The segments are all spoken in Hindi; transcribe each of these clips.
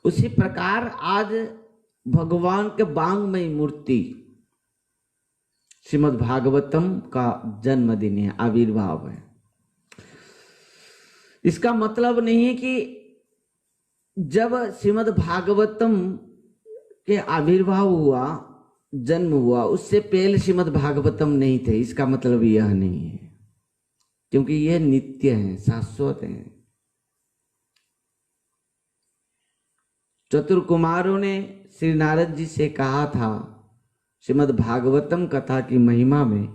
उसी प्रकार आज भगवान के वांगमयी मूर्ति श्रीमद् भागवतम का जन्मदिन है, आविर्भाव है। इसका मतलब नहीं है कि जब श्रीमद् भागवतम के आविर्भाव हुआ, जन्म हुआ, उससे पहले श्रीमद् भागवतम नहीं थे, इसका मतलब यह नहीं है, क्योंकि यह नित्य है, शाश्वत है। चतुर कुमारों ने श्री नारद जी से कहा था श्रीमद् भागवतम कथा की महिमा में,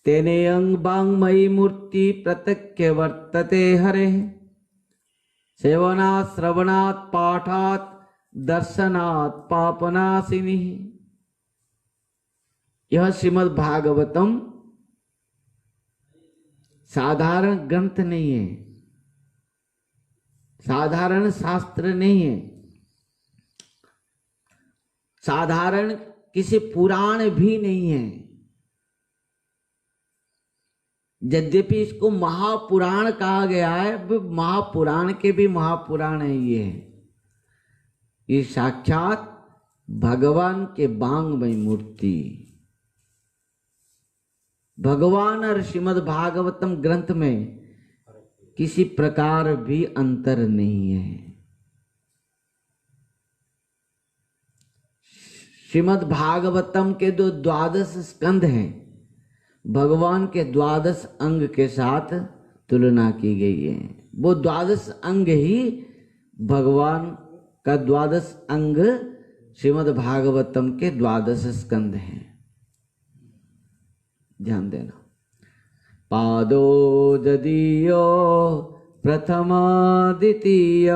तेने अंग वांगमयी मूर्ति प्रत्यक्ष वर्तते हरे, सेवनात् श्रवणात् पाठात् दर्शनात् पापनाशिनी। यह श्रीमद् भागवतम साधारण ग्रंथ नहीं है, साधारण शास्त्र नहीं है, साधारण किसी पुराण भी नहीं है। यद्यपि इसको महापुराण कहा गया है, महापुराण के भी महापुराण है ये साक्षात भगवान के वांगमयी मूर्ति। भगवान और श्रीमद् भागवतम ग्रंथ में किसी प्रकार भी अंतर नहीं है। श्रीमद् भागवतम के जो 12 स्कंध हैं, भगवान के 12 अंग के साथ तुलना की गई है। वो 12 अंग ही भगवान का 12 अंग श्रीमद् भागवतम के 12 स्कंध हैं। ध्यान देना। पादो जदीयो प्रथम द्वितीय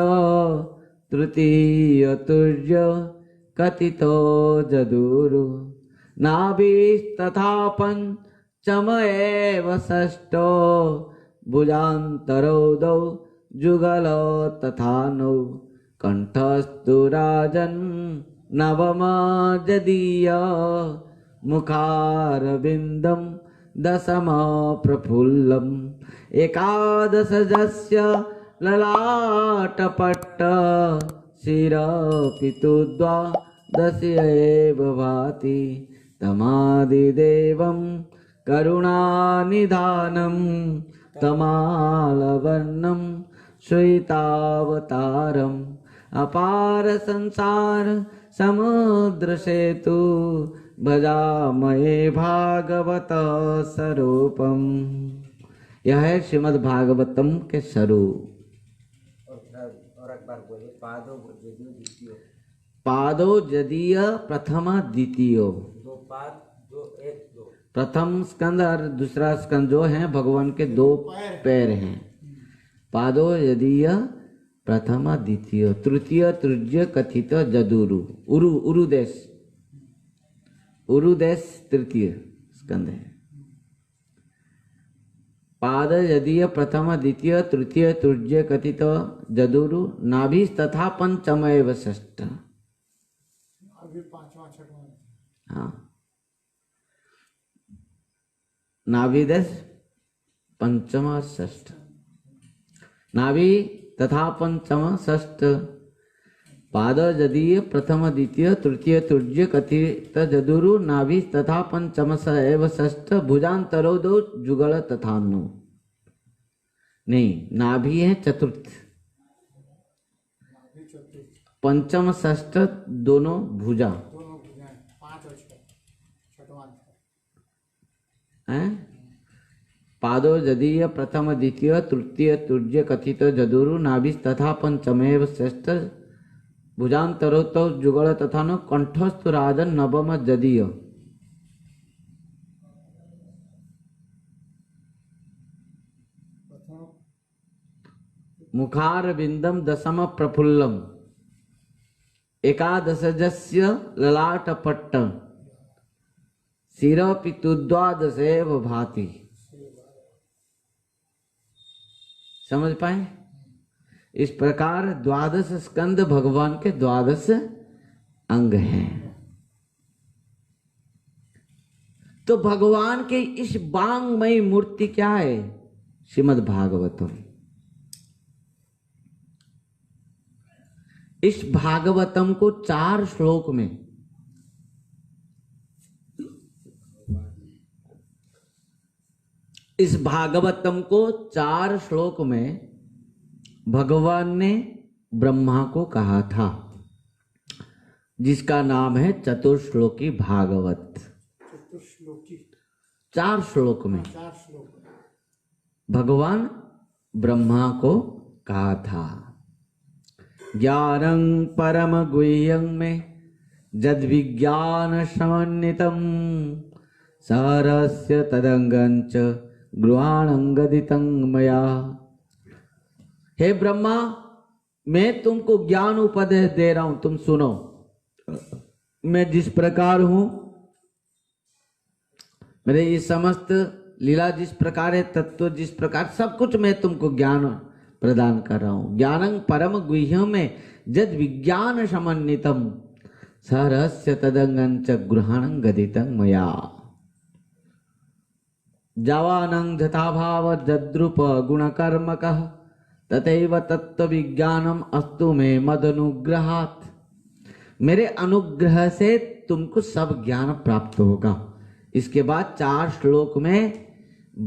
तृतीय तुर्य कथितो जदुरु नाभिस्तथा पंचम एव षष्ठो भुजान्तरौ जुगलो तथा नौ कंठस्तु राजन् नवम जदीय मुखारविन्दं दशम प्रफुल्लम् एकादशजस्य ललाटपट्ट शिरपितु द्वादश एव भाति तमादिदेवं करुणानिधानं तमालवर्णं श्वेतावतारम् अपार संसार समुद्र सेतु भजामहे भागवत स्वरूपम। यह है श्रीमद् भागवतम के स्वरूप। और एक बार बोलिए, पादो जदीय प्रथम द्वितीय। 2 पाद, 2 1 2। प्रथम स्कंद और दूसरा स्कंद जो है भगवान के 2 पैर हैं। पादो जदीय प्रथम द्वितीय तृतीय तुर्य कथित जदुरु। उरुदेश तृतीय स्कंद है। पाद यदीय प्रथम द्वितीय तृतीय तुर्य कथित जदुरु नाभि तथा पंचम एव षष्ठ। हाँ, नाभिदेश पंचम षष्ठ, नाभि तथा पंचम षष्ठ। पाद जदीय प्रथम द्वितीय तृतीय तुर्य कथित जदुरु नाभि तथा पंचम एव षष्ठ भुजान्तरौ दो जुगल तथा नो। नहीं, नाभि है चतुर्थ, पंचम षष्ठ दोनों भुजा हैं। पादो जदीय प्रथम द्वितीय तृतीय तुर्य कथित जदुरु नाभि तथा पंचमेव षष्ठ भुजान्तरौ तो जुगल तथा नो कंठस्थु राजन नवम जदीय। मुखार बिंदम दशम प्रफुल्लम एकादशजस्य ललाट पट्ट शिरपितु द्वादशेव भाति। समझ पाए? इस प्रकार 12 स्कंद भगवान के 12 अंग हैं। तो भगवान के इस वांगमयी मूर्ति क्या है? श्रीमद् भागवतम। इस भागवतम को 4 श्लोक में इस भागवतम को 4 श्लोक में भगवान ने ब्रह्मा को कहा था, जिसका नाम है चतुर्श्लोकी भागवत। 4 श्लोक में भगवान ब्रह्मा को कहा था। ज्ञानं परम गुह्यं में जद विज्ञान समन्वितं सरस्य तदंगंच गृहाणंगदितं मया। हे ब्रह्मा, मैं तुमको ज्ञान उपदेश दे रहा हूं, तुम सुनो। मैं जिस प्रकार हूं, मेरे ये समस्त लीला जिस प्रकार है, तत्व जिस प्रकार, सब कुछ मैं तुमको ज्ञान प्रदान कर रहा हूं। ज्ञानं परम गुह्यं में जद विज्ञान समन्वितं सरस्य तदंगंच गृहाणंगदितं मया। जावानं जथाभाव जद्रूप गुणकर्मकः तथैव तत्व विज्ञानम अस्तु में मदनुग्रहात्। मेरे अनुग्रह से तुमको सब ज्ञान प्राप्त होगा। इसके बाद 4 श्लोक में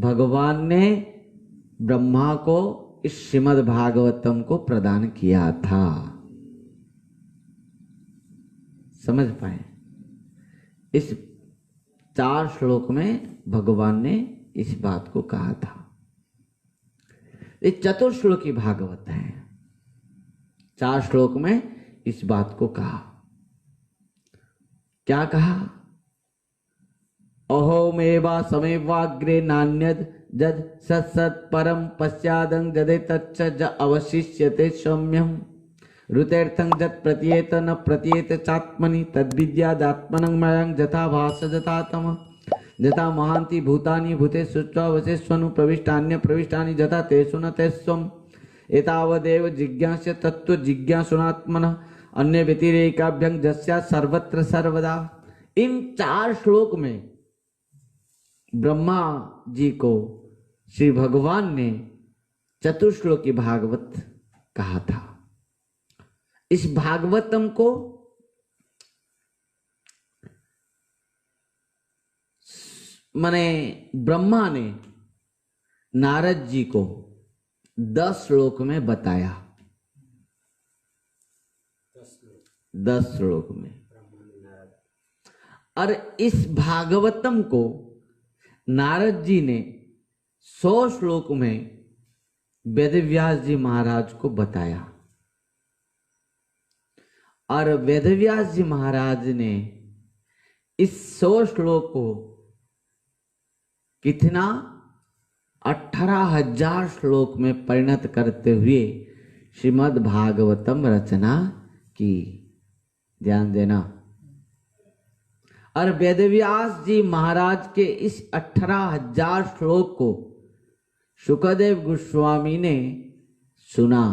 भगवान ने ब्रह्मा को इस श्रीमद् भागवतम को प्रदान किया था। समझ पाए? इस 4 श्लोक में भगवान ने इस बात को कहा था। ये चतुर्श्लोकी भागवत है। 4 श्लोक में इस बात को कहा। क्या कहा? अहोमेवा समेवाग्रे नान्यद जद सत्सत् परम पश्चादं जदे तच्च ज अवशिष्यते सौम्यं ऋतेर्थं जत् प्रतीयेत न प्रतीयेत चात्मनि तद्विद्यादात्मनं मयं जथा भास जथा तम जथा महांति भूतानि भूतेषु वशेष्वनु प्रविष्टान्य प्रविष्टानि जथा तेषु न तेष्वम् एतावदेव जिज्ञास्य तत्व जिज्ञासुनात्मनः अन्य व्यतिरेकाभ्यं जस्या सर्वत्र सर्वदा। इन 4 श्लोक में ब्रह्मा जी को श्री भगवान ने चतुर्श्लोकी भागवत कहा था। इस भागवतम को माने ब्रह्मा ने नारद जी को 10 श्लोक में बताया। 10 श्लोक में। और इस भागवतम को नारद जी ने 100 श्लोक में वेदव्यास जी महाराज को बताया। और वेदव्यास जी महाराज ने इस 100 श्लोक को कितना 18,000 श्लोक में परिणत करते हुए श्रीमद् भागवतम रचना की। ध्यान देना। और वेदव्यास जी महाराज के इस 18,000 श्लोक को शुकदेव गोस्वामी ने सुना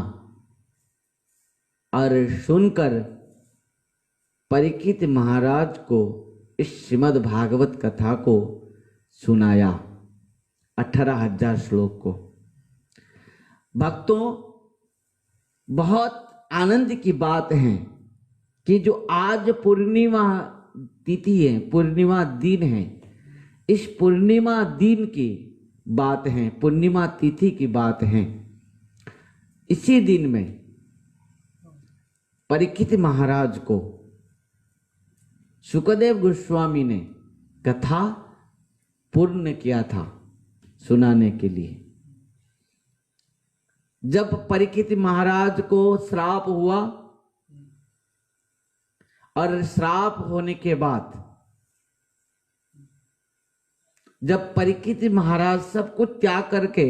और सुनकर परीक्षित महाराज को इस श्रीमद् भागवत कथा को सुनाया। 18,000 श्लोक को। भक्तों, बहुत आनंद की बात है कि जो आज पूर्णिमा तिथि है, पूर्णिमा दिन है, इस पूर्णिमा दिन की बात है, पूर्णिमा तिथि की बात है। इसी दिन में परीक्षित महाराज को शुकदेव गोस्वामी ने कथा पूर्ण किया था सुनाने के लिए। जब परीक्षित महाराज को श्राप हुआ और श्राप होने के बाद जब परीक्षित महाराज सब कुछ त्याग करके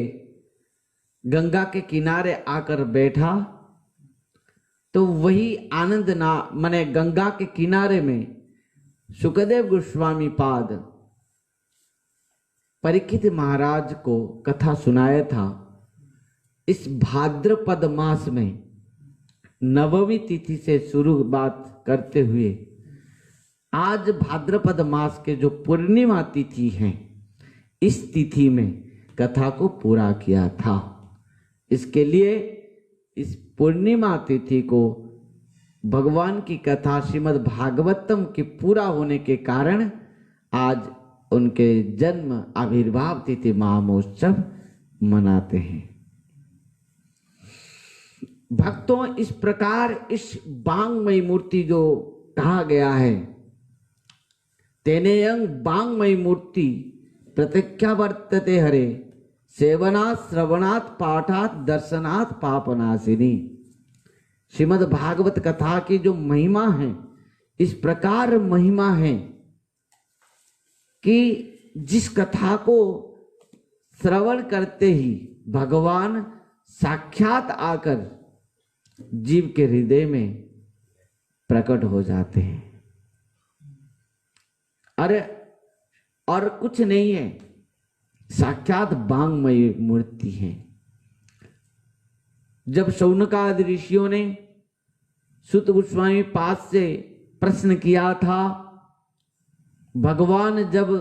गंगा के किनारे आकर बैठा, तो वही आनंद ना माने गंगा के किनारे में शुकदेव गोस्वामी पाद परीक्षित महाराज को कथा सुनाया था। इस भाद्रपद मास में नवमी तिथि से शुरुआत करते हुए आज भाद्रपद मास के जो पूर्णिमा तिथि है, इस तिथि में कथा को पूरा किया था। इसके लिए इस पूर्णिमा तिथि को भगवान की कथा श्रीमद् भागवतम के पूरा होने के कारण आज उनके जन्म आविर्भाव तिथि महामहोत्सव मनाते हैं। भक्तों, इस प्रकार इस बांगमयी मूर्ति जो कहा गया है, तेनेयं बांगमयी मूर्ति प्रत्यक्षा वर्तते हरे, सेवनात् श्रवणात् पाठात् दर्शनात् पापनाशिनी। श्रीमद् भागवत कथा की जो महिमा है, इस प्रकार महिमा है कि जिस कथा को श्रवण करते ही भगवान साक्षात आकर जीव के हृदय में प्रकट हो जाते हैं। अरे और कुछ नहीं है, साक्षात बांगमयी मूर्ति है। जब शौनकादि ऋषियों ने सुत गोस्वामी पाद से प्रश्न किया था, भगवान जब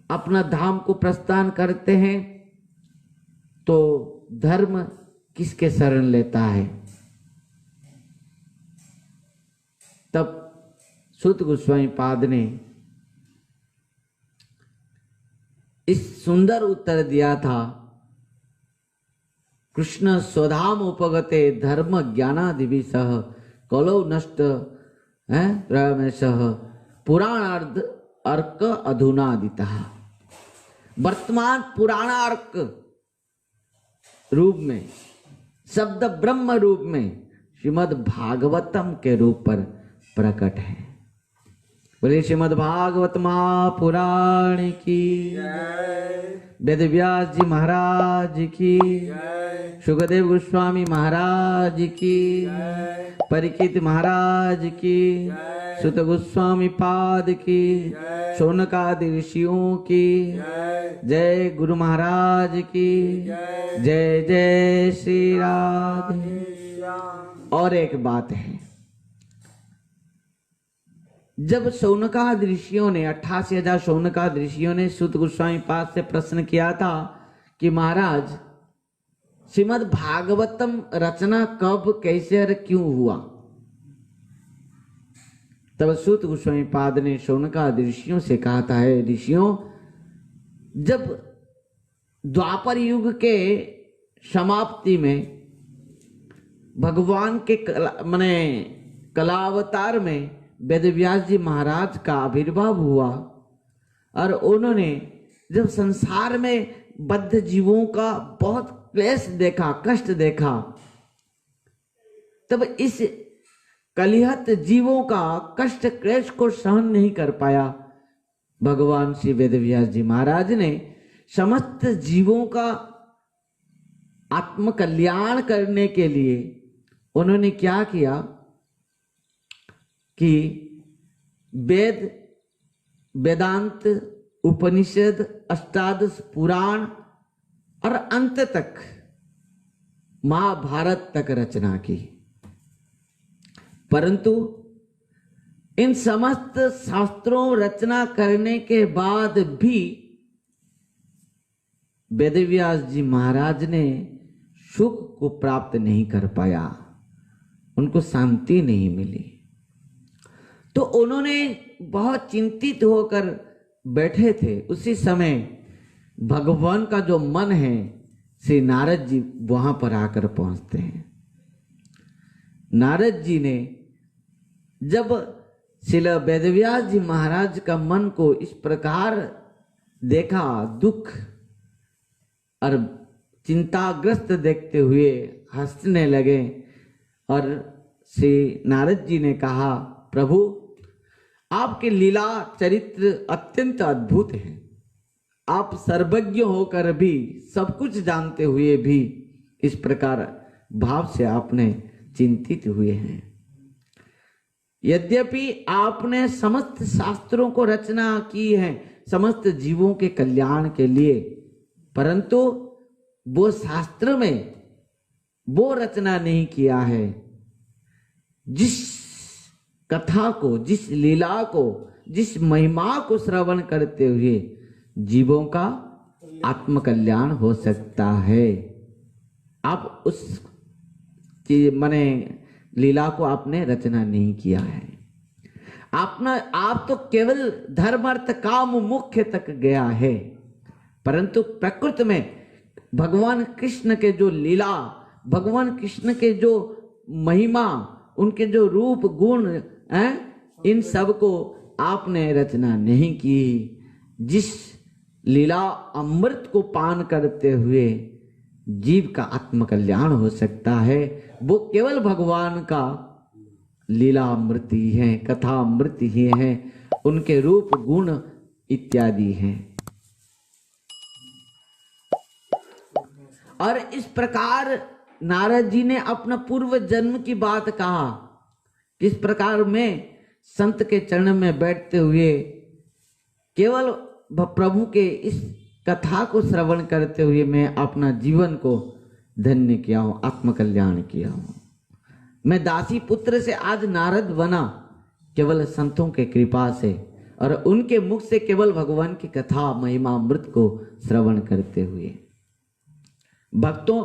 अपना धाम को प्रस्थान करते हैं तो धर्म किसके शरण लेता है? तब सुत गोस्वामी पाद ने इस सुंदर उत्तर दिया था, कृष्ण स्वधाम उपगते धर्म ज्ञानादिभि सह कलौ नष्ट त्रयमेशः पुराणार्ध अर्क अधुनादितः। वर्तमान पुराणार्क रूप में, शब्द ब्रह्म रूप में श्रीमद् भागवतम के रूप पर प्रकट है। बोले श्रीमद् भागवत महापुराण की, वेद व्यास जी महाराज की, सुखदेव गोस्वामी महाराज की, परीक्षित महाराज की, सुत गोस्वामी पाद की, शौनकादि ऋषियों की जय, गुरु महाराज की जय। जय श्री राधे। और एक बात है, जब शौनकादि ऋषियों ने 88,000 शौनकादि ऋषियों ने सुत गोस्वामी पाद से प्रश्न किया था कि महाराज श्रीमद् भागवतम रचना कब, कैसे और क्यों हुआ, तब सुत गोस्वामी पाद ने शौनकादि ऋषियों से कहा था, है ऋषियों, जब द्वापर युग के समाप्ति में भगवान के कलावतार में वेदव्यास जी महाराज का आविर्भाव हुआ और उन्होंने जब संसार में बद्ध जीवों का बहुत क्लेश देखा, कष्ट देखा, तब इस कलिहत जीवों का कष्ट क्लेश को सहन नहीं कर पाया, भगवान श्री वेदव्यास जी महाराज ने समस्त जीवों का आत्म कल्याण करने के लिए उन्होंने क्या किया कि वेद, वेदांत, उपनिषद, अष्टादश पुराण और अंत तक महाभारत तक रचना की। परंतु इन समस्त शास्त्रों रचना करने के बाद भी वेदव्यास जी महाराज ने सुख को प्राप्त नहीं कर पाया, उनको शांति नहीं मिली। तो उन्होंने बहुत चिंतित होकर बैठे थे। उसी समय भगवान का जो मन है, श्री नारद जी वहां पर आकर पहुंचते हैं। नारद जी ने जब श्रील वेदव्यास जी महाराज का मन को इस प्रकार देखा, दुख और चिंताग्रस्त देखते हुए हंसने लगे और श्री नारद जी ने कहा, प्रभु आपके लीला चरित्र अत्यंत अद्भुत है। आप सर्वज्ञ होकर भी, सब कुछ जानते हुए भी इस प्रकार भाव से आपने चिंतित हुए हैं। यद्यपि आपने समस्त शास्त्रों को रचना की है समस्त जीवों के कल्याण के लिए, परंतु वो शास्त्र में वो रचना नहीं किया है जिस कथा को, जिस लीला को, जिस महिमा को श्रवण करते हुए जीवों का आत्म कल्याण हो सकता है। आप उस माने लीला को आपने रचना नहीं किया है। आप तो केवल धर्म अर्थ काम मुख्य तक गया है, परंतु प्रकृति में भगवान कृष्ण के जो लीला, भगवान कृष्ण के जो महिमा, उनके जो रूप गुण हैं, इन सब को आपने रचना नहीं की। जिस लीला अमृत को पान करते हुए जीव का आत्म कल्याण हो सकता है, वो केवल भगवान का लीला अमृत ही है, कथा अमृत ही है, उनके रूप गुण इत्यादि हैं। और इस प्रकार नारद जी ने अपना पूर्व जन्म की बात कहा, किस प्रकार में संत के चरण में बैठते हुए केवल प्रभु के इस कथा को श्रवण करते हुए मैं अपना जीवन को धन्य किया हूं, आत्मकल्याण किया हूं। मैं दासी पुत्र से आज नारद बना केवल संतों के कृपा से, और उनके मुख से केवल भगवान की कथा महिमा अमृत को श्रवण करते हुए। भक्तों,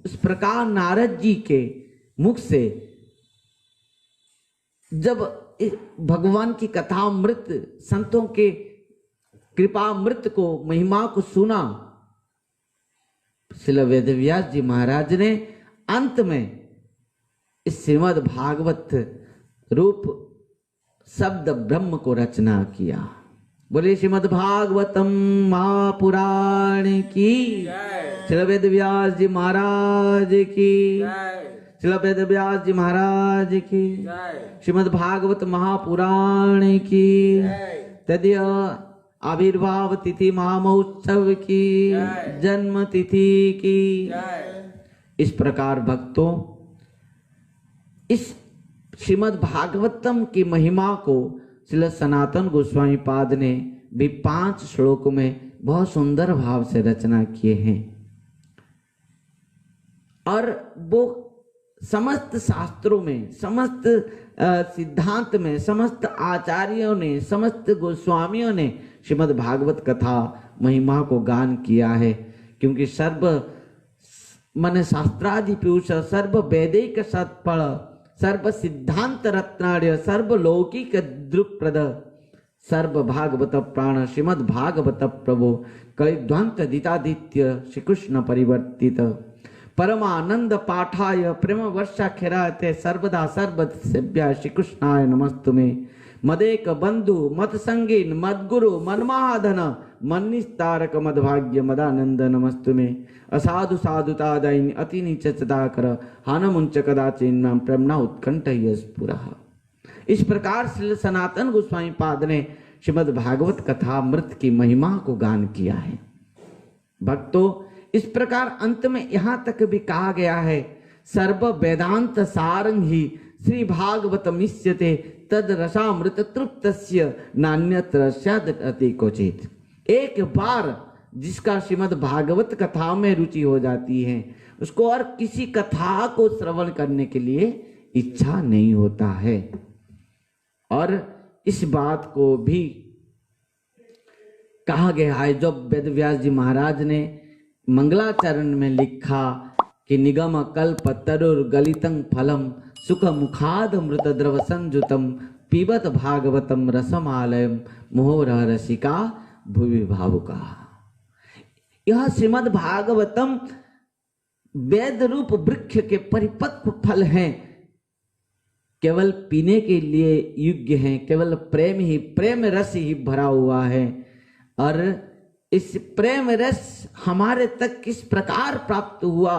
इस प्रकार नारद जी के मुख से जब भगवान की कथा अमृत, संतों के कृपा अमृत को, महिमा को सुना, श्रील वेदव्यास जी महाराज ने अंत में इस श्रीमद् भागवत रूप शब्द ब्रह्म को रचना किया। बोले श्रीमद् भागवतम महापुराण की, श्रील वेदव्यास जी महाराज की, श्रील वेदव्यास जी महाराज की, श्रीमद् भागवत महापुराण की, तदीय आविर्भाव तिथि महामहोत्सव की, जन्म तिथि की। इस प्रकार भक्तों, इस श्रीमद् भागवतम की महिमा को श्रील सनातन गोस्वामी पाद ने भी 5 श्लोकों में बहुत सुंदर भाव से रचना किए हैं। और वो समस्त शास्त्रों में, समस्त सिद्धांत में, समस्त आचार्यों ने, समस्त गोस्वामियों ने श्रीमद् भागवत कथा महिमा को गान किया है। क्योंकि सर्व मन शास्त्रादि पीयूष, सर्व वैदिक सत्फल, सर्व सिद्धांत रत्नार्य, सर्व लौकिक दृक्प्रद, सर्व भागवत प्राण श्रीमद् भागवत प्रभो कलिध्वंत दितादित्य श्री कृष्ण परिवर्तित परमानंद पाठाय प्रेम वर्षा खेराते सर्वदा सर्वसेव्या श्री कृष्णाय नमस्तुमे। मदेक बंधु मत संगीन मदगुरु मनमाधन मन्निस्तारक मदभाग्य मदानंद नमस्तुमे। असाधु साधुतादायिनी अति नीच चदाकर हानमुंच कदाचिन्नाम प्रेमना उत्कंठ स्फुरः। इस प्रकार श्री सनातन गोस्वामी पाद ने श्रीमद् भागवत कथा अमृत की महिमा को गान किया है। भक्तों, इस प्रकार अंत में यहाँ तक भी कहा गया है, सर्व वेदांत सारंग ही श्री भागवतमिष्यते तद रसामृत तृप्तस्य नान्यत्र स्यादति क्वचित्। एक बार जिसका श्रीमद् भागवत कथा में रुचि हो जाती है, उसको और किसी कथा को श्रवण करने के लिए इच्छा नहीं होता है। और इस बात को भी कहा गया है, जब वेदव्यास जी महाराज ने मंगलाचरण में लिखा कि निगम कल्प तरुर गलितं फलम सुख मुखाद मृत द्रव संजुतम पीबत भागवतम रसमालयम मोहरह रसिका भुवि भावुका। यह श्रीमद् भागवतम वेद रूप वृक्ष के परिपक्व फल हैं, केवल पीने के लिए योग्य हैं, केवल प्रेम ही, प्रेम रस ही भरा हुआ है। और इस प्रेम रस हमारे तक किस प्रकार प्राप्त हुआ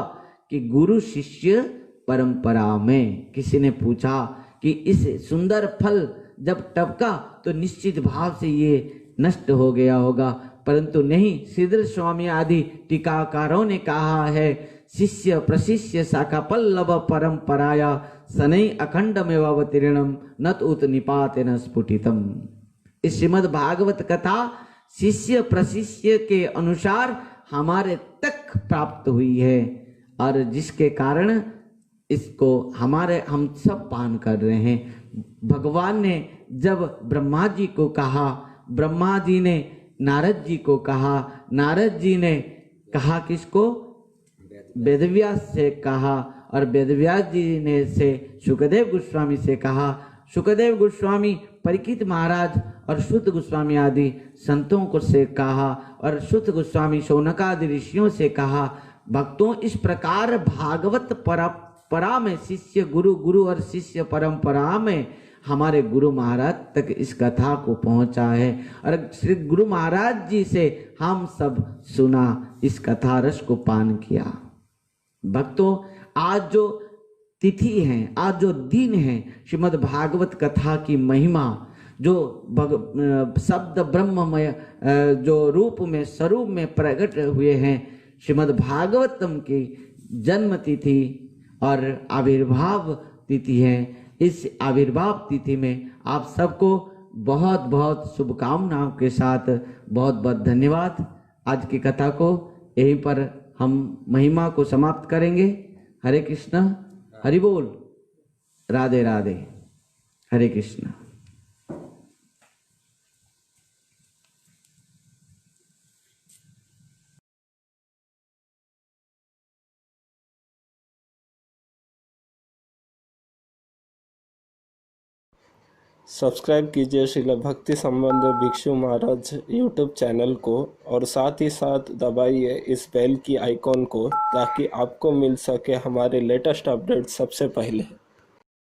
कि गुरु शिष्य परंपरा में। किसी ने पूछा कि इस सुंदर फल जब टपका तो निश्चित भाव से ये नष्ट हो गया होगा, परंतु नहीं। श्रीधर स्वामी आदि टीकाकारों ने कहा है, शिष्य प्रशिष्य शाखा पल्लव परंपराया सनई अखंड में अवतीर्णम नत उत निपातेन स्फुटितम। इस श्रीमद् भागवत कथा शिष्य प्रशिष्य के अनुसार हमारे तक प्राप्त हुई है, और जिसके कारण इसको हम सब पान कर रहे हैं। भगवान ने जब ब्रह्मा जी को कहा, ब्रह्मा जी ने नारद जी को कहा, नारद जी ने कहा किसको? वेदव्यास से कहा, और वेदव्यास जी ने से शुकदेव गोस्वामी से कहा। शुकदेव गोस्वामी परीक्षित महाराज और शुद्ध गोस्वामी आदि संतों को से कहा और शुद्ध गोस्वामी शौनक आदि ऋषियों से कहा, भक्तों इस प्रकार भागवत परंपरा में शिष्य गुरु, गुरु और शिष्य परंपरा में हमारे गुरु महाराज तक इस कथा को पहुंचा है और श्री गुरु महाराज जी से हम सब सुना, इस कथा रस को पान किया। भक्तों, आज जो तिथि है, आज जो दिन है, श्रीमद् भागवत कथा की महिमा जो शब्द ब्रह्ममय जो रूप में स्वरूप में प्रकट हुए हैं, श्रीमद् भागवतम की जन्म तिथि और आविर्भाव तिथि है। इस आविर्भाव तिथि में आप सबको बहुत बहुत शुभकामनाओं के साथ बहुत बहुत धन्यवाद। आज की कथा को यहीं पर हम महिमा को समाप्त करेंगे। हरे कृष्ण, हरि बोल, राधे राधे, हरे कृष्ण। सब्सक्राइब कीजिए श्रील भक्ति संबंध भिक्षु महाराज यूट्यूब चैनल को और साथ ही साथ दबाइए इस बेल की आइकॉन को ताकि आपको मिल सके हमारे लेटेस्ट अपडेट सबसे पहले।